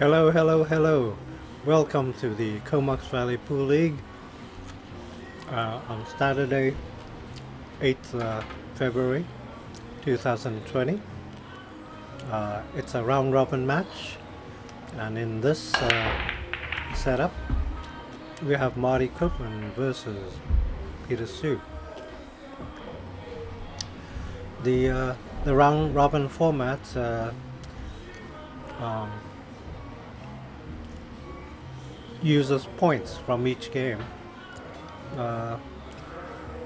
Hello, hello, hello. Welcome to the Comox Valley Pool League on Saturday, 8th February 2020. It's a round robin match, and in this setup, we have Marty Cookman versus Peter Sue. The round robin format uses points from each game.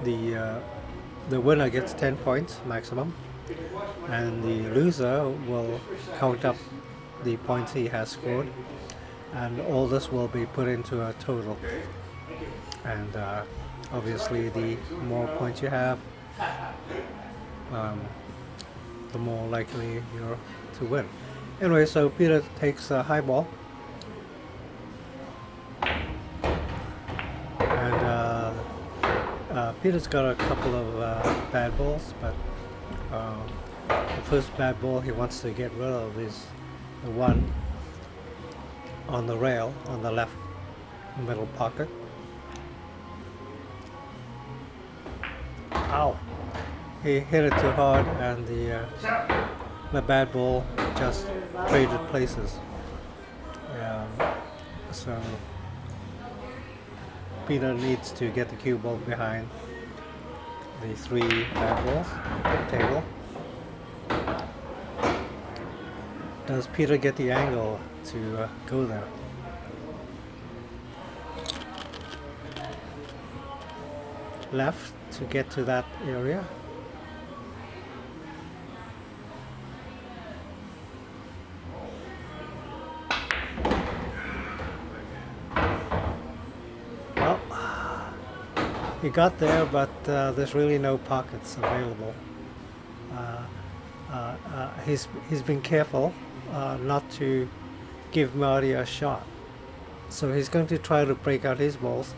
The winner gets 10 points maximum, and the loser will count up the points he has scored, and all this will be put into a total. And obviously, the more points you have, the more likely you're to win. Anyway, so Peter takes a high ball. Peter's got a couple of bad balls, but the first bad ball he wants to get rid of is the one on the rail on the left middle pocket. Ow! He hit it too hard, and the bad ball just traded places. So Peter needs to get the cue ball behind the three bad balls on the table. Does Peter get the angle to go there? Left to get to that area. He got there, but there's really no pockets available. He's been careful not to give Marty a shot, so he's going to try to break out his balls,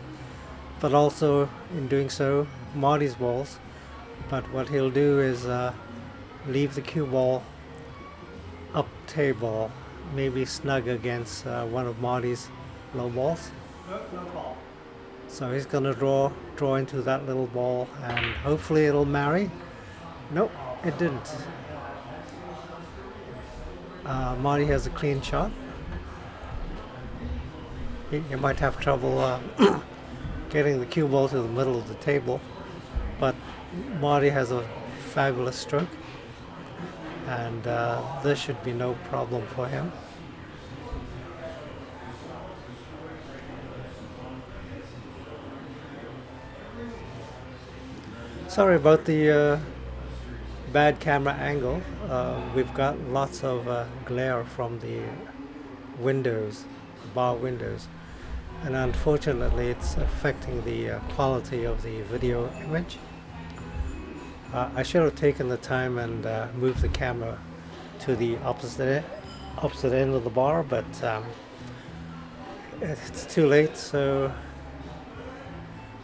but also in doing so Marty's balls. But what he'll do is leave the cue ball up table, maybe snug against one of Marty's low balls. No ball. So he's going to draw into that little ball, and hopefully it'll marry. Nope, it didn't. Marty has a clean shot. He might have trouble getting the cue ball to the middle of the table, but Marty has a fabulous stroke, and there should be no problem for him. Sorry about the bad camera angle. We've got lots of glare from the windows, the bar windows, and unfortunately it's affecting the quality of the video image. I should have taken the time and moved the camera to the opposite end of the bar, but it's too late, so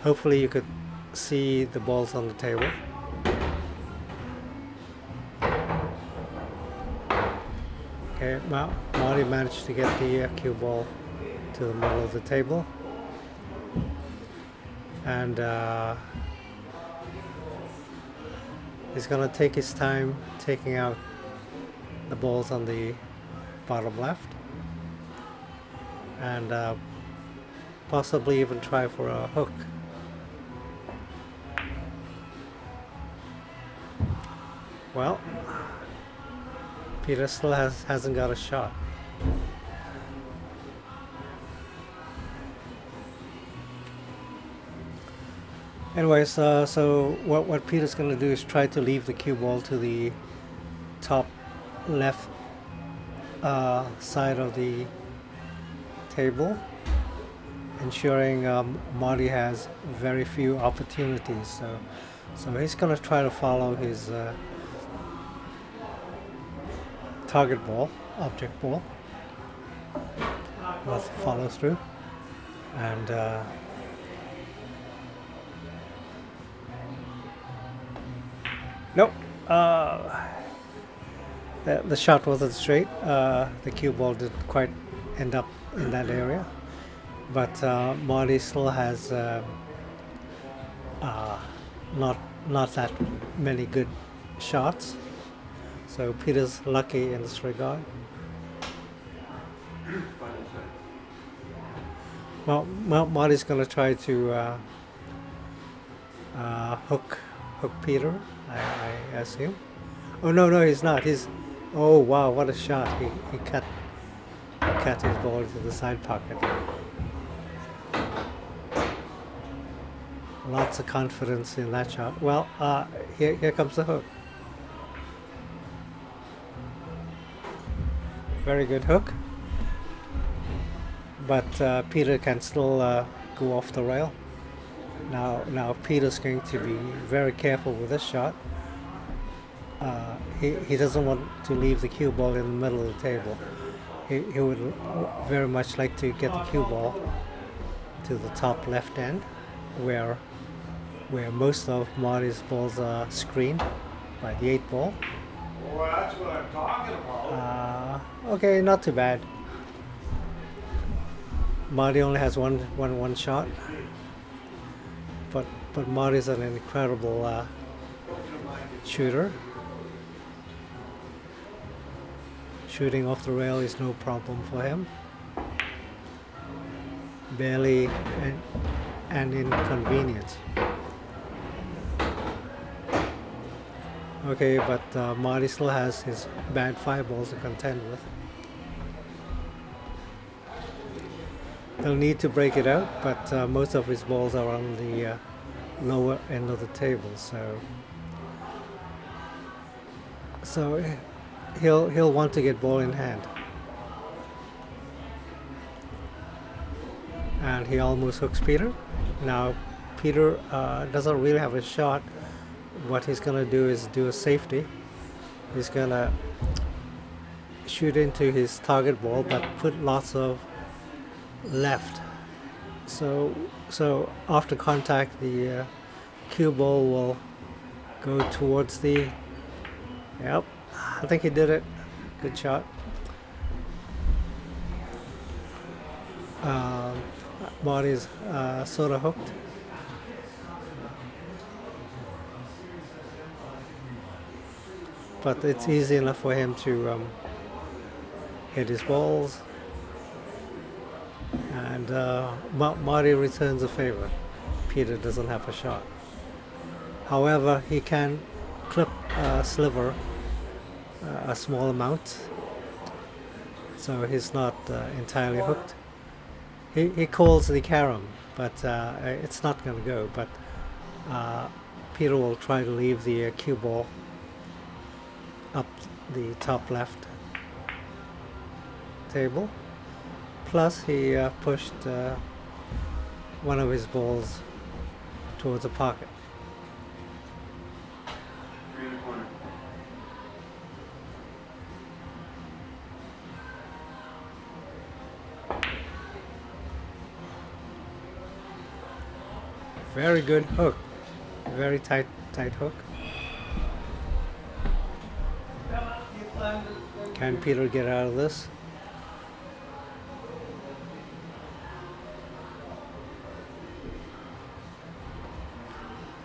hopefully you could see the balls on the table. Okay, well, Marty managed to get the cue ball to the middle of the table, and he's going to take his time taking out the balls on the bottom left, and possibly even try for a hook. Well, Peter still hasn't got a shot. Anyways, so what Peter's going to do is try to leave the cue ball to the top left side of the table, ensuring Marty has very few opportunities. So he's going to try to follow his target ball, object ball. Let's follow through, and nope, the shot wasn't straight. The cue ball didn't quite end up in that area. But Marty still has uh, not that many good shots. So Peter's lucky in this regard. Well, Marty's going to try to hook Peter, I assume. Oh no, he's not. Oh wow, what a shot! He cut his ball into the side pocket. Lots of confidence in that shot. Well, here comes the hook. Very good hook. But Peter can still go off the rail. Now Peter's going to be very careful with this shot. He doesn't want to leave the cue ball in the middle of the table. He would very much like to get the cue ball to the top left end, where most of Marty's balls are screened by the 8 ball. Well, that's what I'm talking about. Okay, not too bad. Marty only has one shot, but Marty's an incredible shooter. Shooting off the rail is no problem for him. Barely an inconvenience. Okay, but Marty still has his bad 5 balls to contend with. He'll need to break it out, but most of his balls are on the lower end of the table, so he'll want to get ball in hand. And he almost hooks Peter. Now Peter doesn't really have a shot. What he's gonna do is do a safety. He's gonna shoot into his target ball, but put lots of left. So after contact, the cue ball will go towards the. Yep, I think he did it. Good shot. Marty's sort of hooked. But it's easy enough for him to hit his balls. And Marty returns a favor. Peter doesn't have a shot. However, he can clip a sliver, a small amount, so he's not entirely hooked. He calls the carom, but it's not going to go. But Peter will try to leave the cue ball up the top left table. Plus, he pushed one of his balls towards the pocket. Very good hook. Very tight hook. Can Peter get out of this?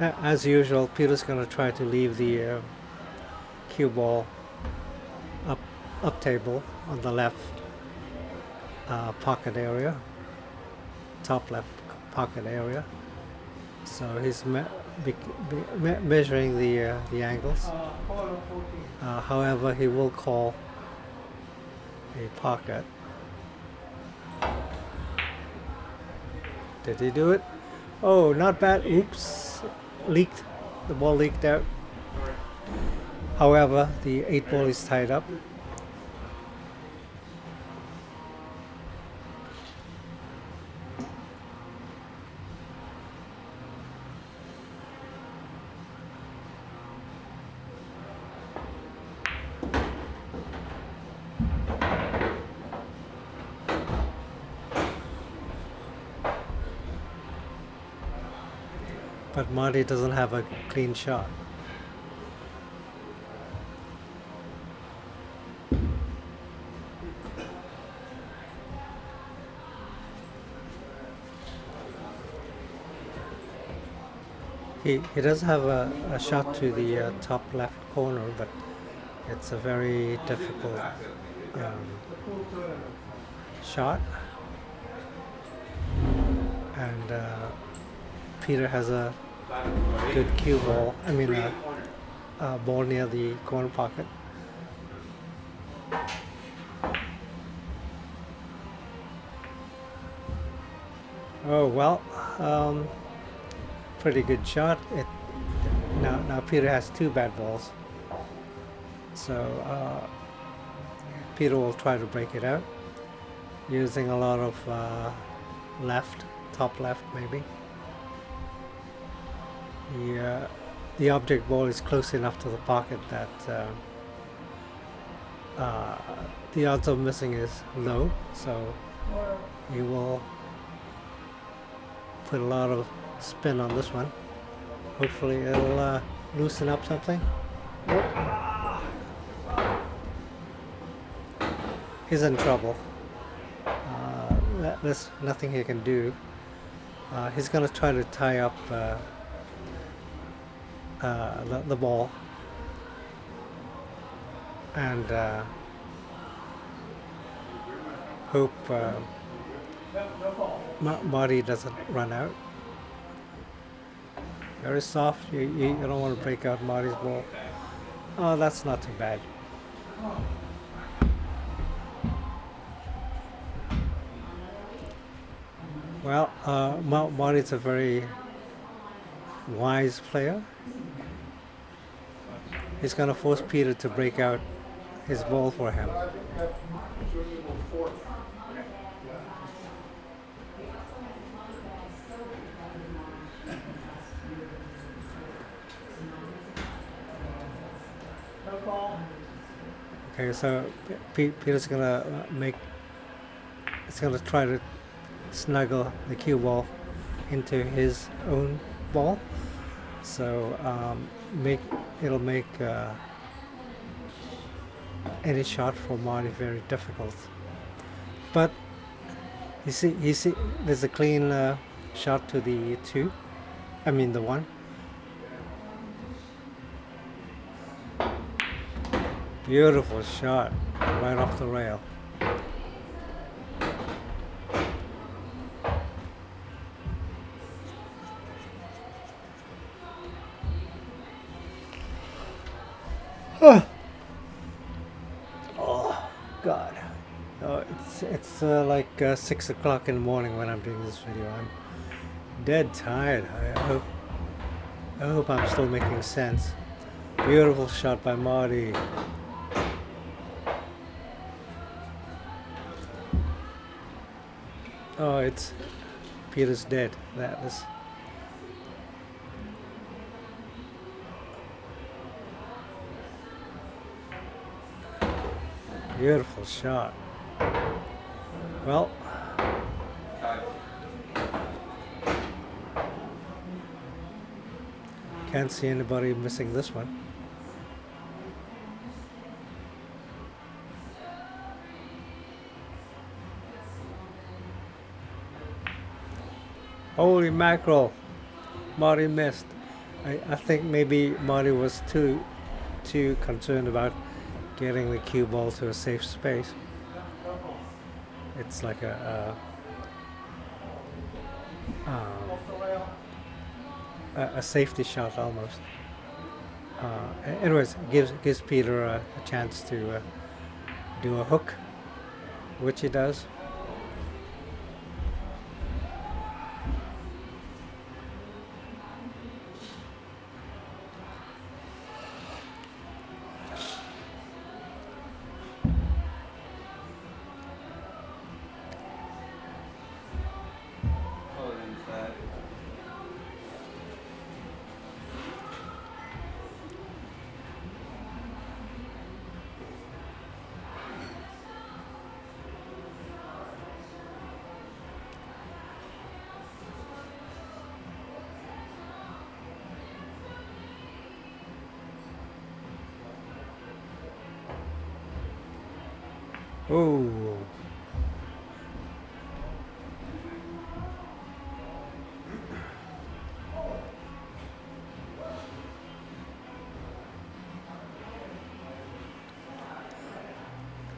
As usual, Peter's going to try to leave the cue ball up table on the left pocket area, top left pocket area. So he's measuring the angles. However, he will call a pocket. Did he do it? Oh, not bad. Oops. Leaked. The ball leaked out. However, the 8 ball is tied up. But Marty doesn't have a clean shot. He does have a shot to the top left corner, but it's a very difficult shot. And Peter has a good cue ball. I mean, a ball near the corner pocket. Oh well, pretty good shot. Now Peter has two bad balls, so Peter will try to break it out using a lot of left, top left maybe. The object ball is close enough to the pocket that the odds of missing is low, so he will put a lot of spin on this one. Hopefully it'll loosen up something. He's in trouble. There's nothing he can do. He's going to try to tie up the ball and hope Marty doesn't run out. Very soft. You don't want to break out Marty's ball. Oh, that's not too bad. Well, Marty's a very wise player. He's going to force Peter to break out his ball for him. Okay, so Peter's gonna try to snuggle the cue ball into his own ball, so it'll make any shot for Marty very difficult. But you see, there's a clean shot to the the 1. Beautiful shot, right off the rail. Oh God! Oh, it's like 6 o'clock in the morning when I'm doing this video. I'm dead tired. I hope I'm still making sense. Beautiful shot by Marty. Oh, it's Peter's dead. That was beautiful shot. Well, can't see anybody missing this one. Holy mackerel, Marty missed. I think maybe Marty was too concerned about getting the cue ball to a safe space. It's like a safety shot almost. Anyways, gives Peter a chance to do a hook, which he does. Oh.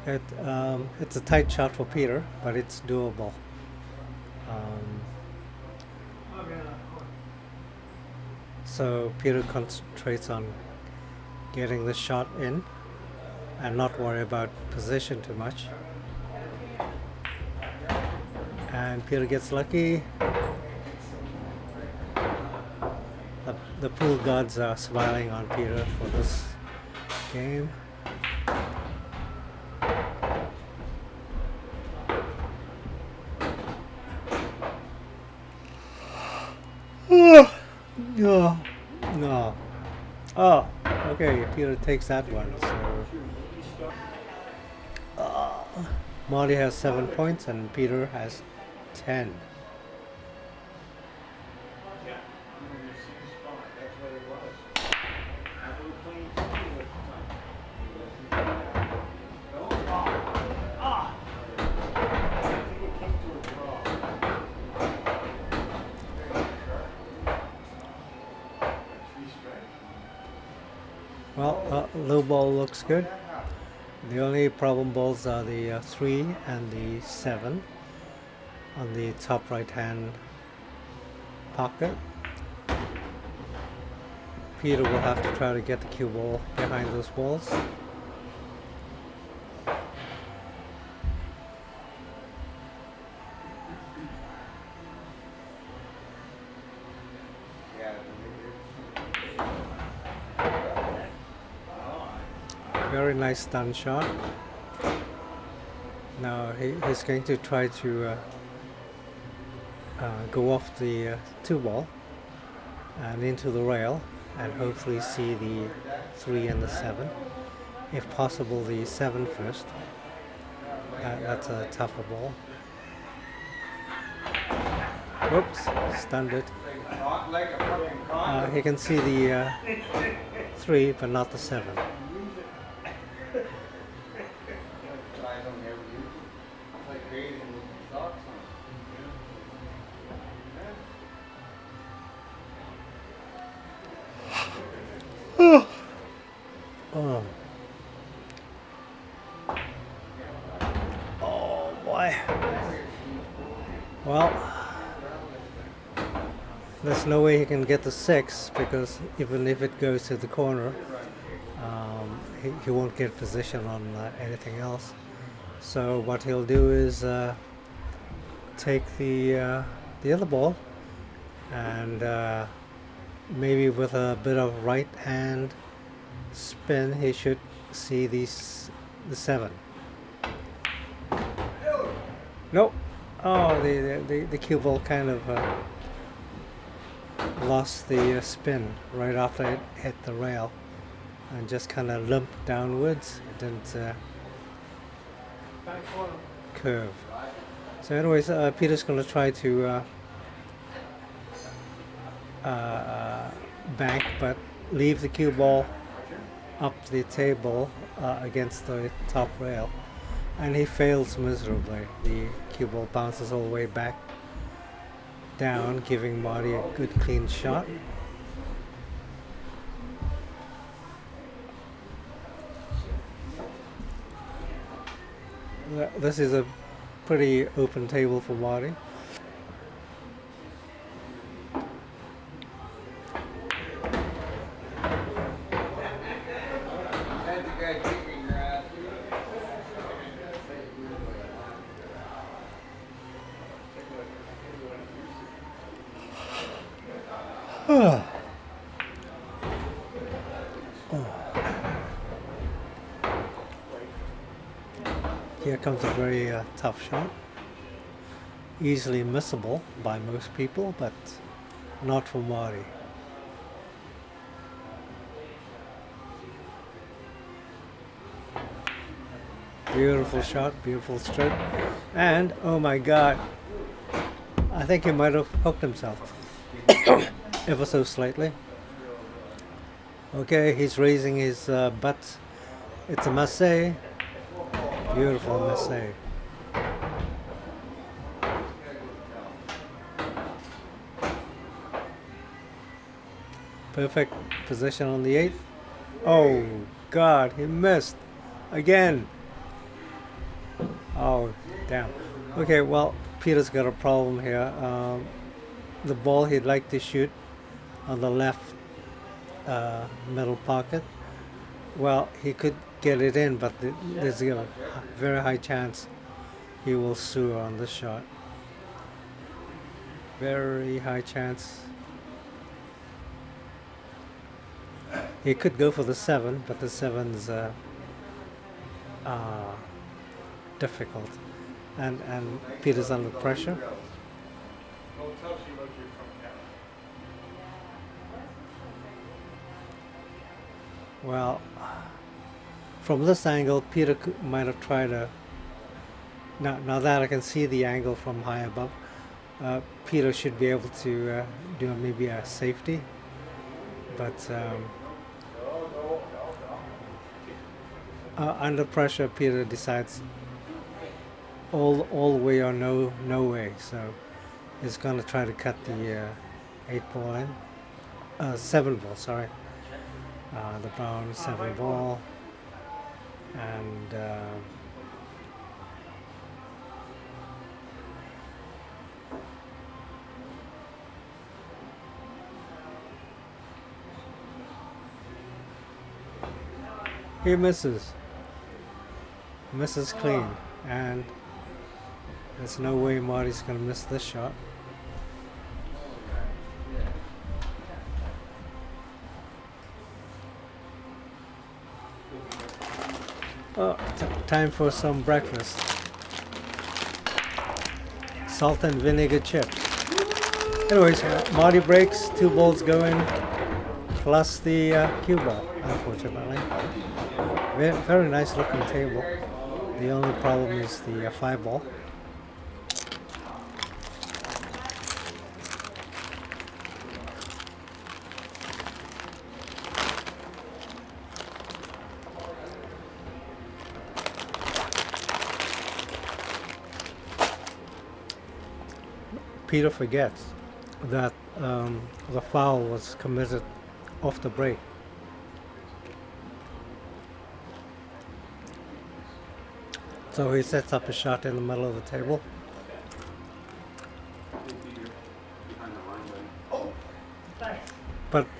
It's a tight shot for Peter, but it's doable. So Peter concentrates on getting the shot in and not worry about position too much. And Peter gets lucky. The pool gods are smiling on Peter for this game. No, no. Oh, okay. Peter takes that one. So Marty has 7 points and Peter has 10. Well, low ball looks good. The only problem balls are the 3 and the 7 on the top right hand pocket. Peter will have to try to get the cue ball behind those balls. Very nice stun shot. Now he's going to try to go off the 2 ball and into the rail and hopefully see the 3 and the 7. If possible, the 7 first. That's a tougher ball. Whoops, stunned it. He can see the 3 but not the 7. Oh boy. Well, there's no way he can get the 6 because even if it goes to the corner, he won't get position on anything else. So what he'll do is take the other ball and maybe with a bit of right hand spin he should see the 7. Nope. Oh, the cue ball kind of lost the spin right after it hit the rail and just kind of limped downwards. It didn't curve. So anyways, Peter's going to try to bank but leave the cue ball up the table against the top rail, and he fails miserably. The cue ball bounces all the way back down, giving Marty a good clean shot. This is a pretty open table for Marty. Here comes a very tough shot. Easily missable by most people, but not for Marty. Beautiful shot, beautiful stroke. And, oh my god, I think he might have hooked himself ever so slightly. Okay, he's raising his butt. It's a masse. Beautiful masse. Perfect position on the 8th. Oh God, he missed again. Oh, damn. Okay, well, Peter's got a problem here. The ball he'd like to shoot on the left middle pocket. Well, he could get it in, but there's a very high chance he will sue on this shot. Very high chance. He could go for the 7, but the 7's difficult. And Peter's under pressure. Don't tell she look you're from Canada. Well, from this angle, Peter might have tried to. Now that I can see the angle from high above, Peter should be able to do maybe a safety, but under pressure, Peter decides all way or no way. So he's going to try to cut the 8 ball in, 7 ball. Sorry, the brown 7 ball, and. He misses clean, and there's no way Marty's gonna miss this shot. Oh, time for some breakfast. Salt and vinegar chips. Anyways, Marty breaks, 2 balls go in, plus the cue ball, unfortunately. Very nice looking table. The only problem is the 5 ball. Peter forgets that the foul was committed off the break. So he sets up a shot in the middle of the table.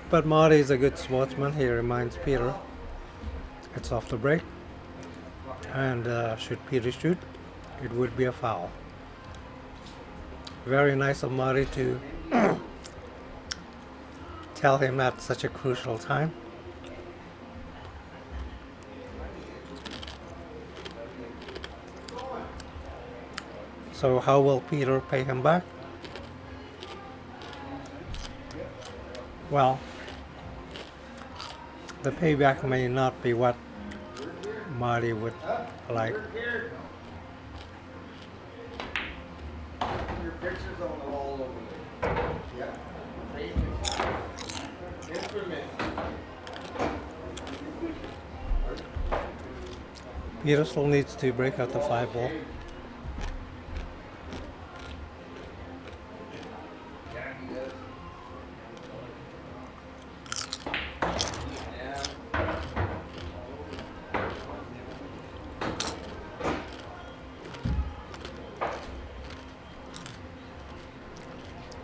But Marty is a good sportsman. He reminds Peter it's off the break, and should Peter shoot, it would be a foul. Very nice of Marty to tell him at such a crucial time. So how will Peter pay him back? Well, the payback may not be what Marty would like. Your pictures on the wall over there. Yeah. Infamous. Peter still needs to break out the 5 ball.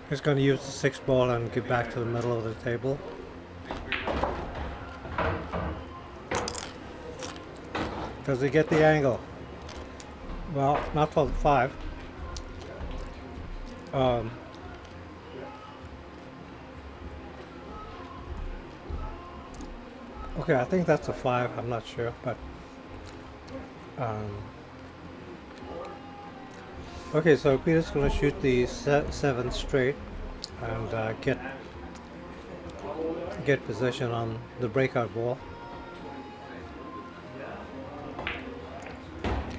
He's going to use the 6 ball and get back to the middle of the table. Does he get the angle? Well, not for the 5. Okay, I think that's a 5. I'm not sure, but okay, so Peter's going to shoot the 7 straight and get possession on the breakout ball.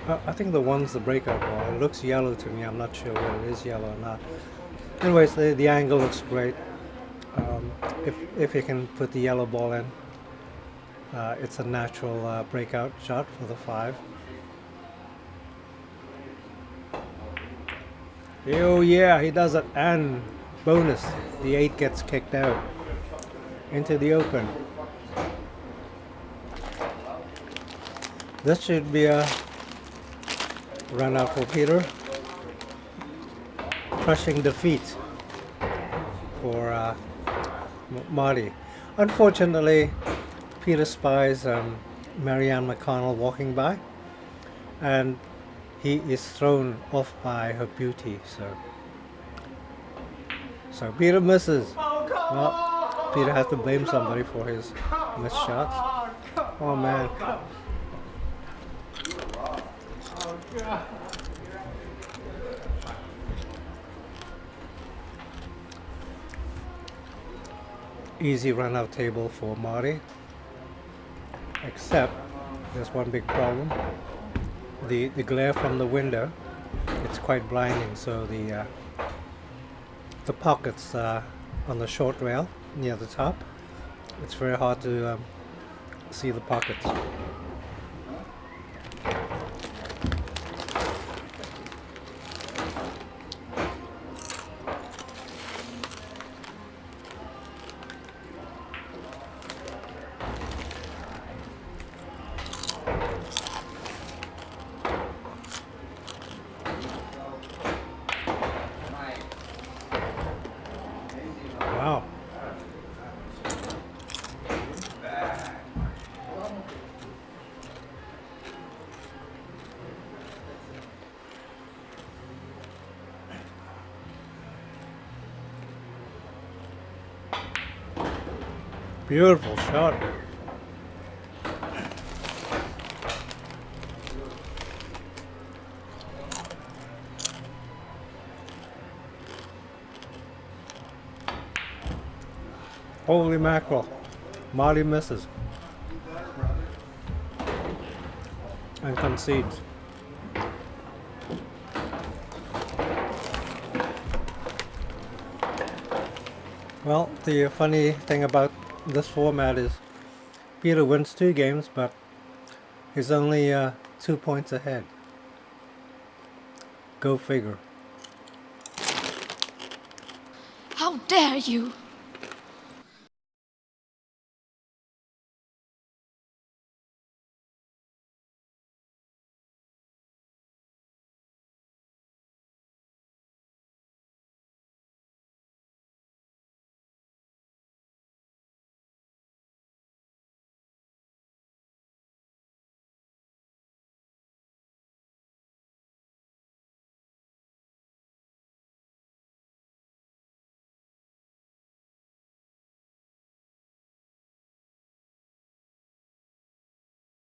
I think the 1's the breakout ball. It looks yellow to me. I'm not sure whether it is yellow or not. Anyways, the angle looks great. If you can put the yellow ball in, it's a natural breakout shot for the 5. Oh yeah, he does it, and bonus, the 8 gets kicked out into the open. This should be a run out for Peter. Crushing defeat for Marty. Unfortunately, Peter spies Marianne McConnell walking by, and he is thrown off by her beauty. So Peter misses. Well, Peter has to blame somebody for his missed shots. Oh man. Easy run out table for Marty, except there's one big problem. The glare from the window, it's quite blinding, so the pockets on the short rail near the top, it's very hard to see the pockets. Wow. Beautiful shot. Holy mackerel. Marty misses. And concedes. Well, the funny thing about this format is Peter wins 2 games, but he's only 2 points ahead. Go figure. How dare you!